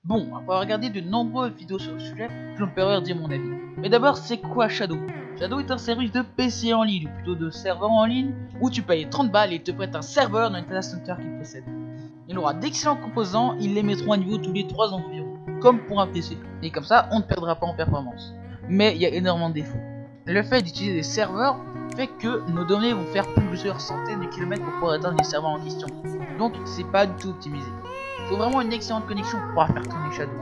Bon, après avoir regardé de nombreuses vidéos sur le sujet, je me permets de dire mon avis. Mais d'abord, c'est quoi Shadow? Shadow est un service de PC en ligne, ou plutôt de serveur en ligne, où tu payes 30 balles et il te prête un serveur dans un data center qu'il possède. Il aura d'excellents composants, ils les mettront à niveau tous les 3 ans environ, comme pour un PC. Et comme ça, on ne perdra pas en performance. Mais il y a énormément de défauts. Le fait d'utiliser des serveurs fait que nos données vont faire plusieurs centaines de kilomètres pour pouvoir atteindre les serveurs en question. Donc, c'est pas du tout optimisé. Il faut vraiment une excellente connexion pour pouvoir faire tourner Shadow.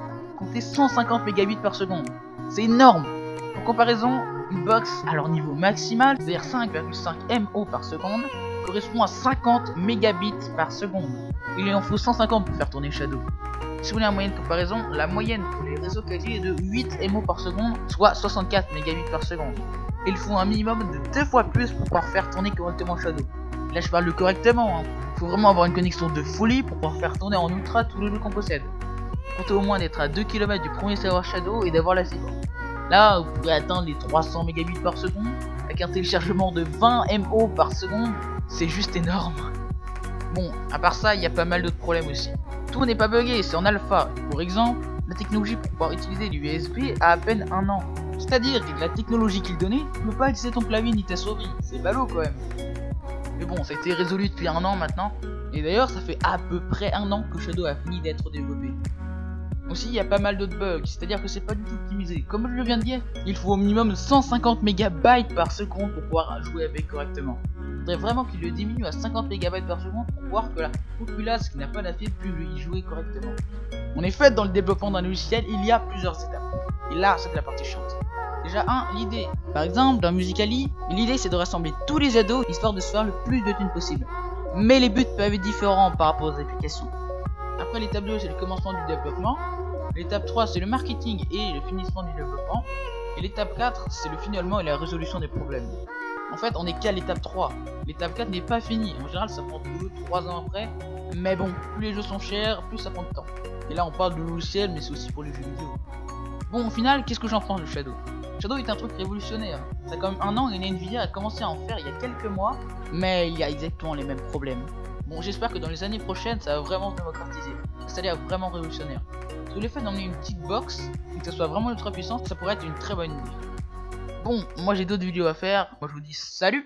Comptez 150 mégabits par seconde. C'est énorme. Pour comparaison, une box à leur niveau maximal, c'est-à-dire 5,5 MO par seconde, correspond à 50 mégabits par seconde. Il en faut 150 pour faire tourner Shadow. Si vous voulez un moyen de comparaison, la moyenne pour les réseaux 4G est de 8 MO par seconde, soit 64 mégabits par seconde. Et il faut un minimum de 2 fois plus pour pouvoir faire tourner correctement Shadow. Là je parle de correctement, Il faut vraiment avoir une connexion de folie pour pouvoir faire tourner en ultra tous les jeux qu'on possède. Comptez au moins d'être à 2 km du premier serveur Shadow et d'avoir la fibre. Là vous pouvez atteindre les 300 mégabits par seconde, avec un téléchargement de 20 MO par seconde, c'est juste énorme. Bon, à part ça, il y a pas mal d'autres problèmes aussi. Tout n'est pas buggé, c'est en alpha. Pour exemple, la technologie pour pouvoir utiliser l'USB a à peine 1 an. C'est-à-dire que la technologie qu'il donnait, tu ne peux pas utiliser ton clavier ni ta souris, c'est ballot quand même. Mais bon, ça a été résolu depuis 1 an maintenant, et d'ailleurs ça fait à peu près 1 an que Shadow a fini d'être développé. Aussi, il y a pas mal d'autres bugs, c'est-à-dire que c'est pas du tout optimisé. Comme je le viens de dire, il faut au minimum 150 MB par seconde pour pouvoir jouer avec correctement. Il faudrait vraiment qu'il le diminue à 50 MB par seconde pour voir que la populace qui n'a pas la fibre peut y jouer correctement. En effet, dans le développement d'un logiciel, il y a plusieurs étapes. Et là, c'est la partie chiante. Déjà, l'idée. Par exemple, dans Musical.ly, l'idée c'est de rassembler tous les ados histoire de se faire le plus de thunes possible. Mais les buts peuvent être différents par rapport aux applications. Après, l'étape 2 c'est le commencement du développement. L'étape 3 c'est le marketing et le finissement du développement. Et l'étape 4 c'est le finalement et la résolution des problèmes. En fait, on n'est qu'à l'étape 3. L'étape 4 n'est pas finie. En général, ça prend 2-3 ans après. Mais bon, plus les jeux sont chers, plus ça prend de temps. Et là, on parle de logiciel, mais c'est aussi pour les jeux vidéo. Bon, au final, qu'est-ce que j'en pense de Shadow? Shadow est un truc révolutionnaire. Ça a quand même 1 an et Nvidia a commencé à en faire il y a quelques mois. Mais il y a exactement les mêmes problèmes. Bon, j'espère que dans les années prochaines, ça va vraiment se démocratiser. C'est-à-dire vraiment révolutionnaire. Sous l'effet d'emmener une petite box et que ça soit vraiment ultra puissant, ça pourrait être une très bonne idée. Bon, moi j'ai d'autres vidéos à faire. Moi je vous dis salut!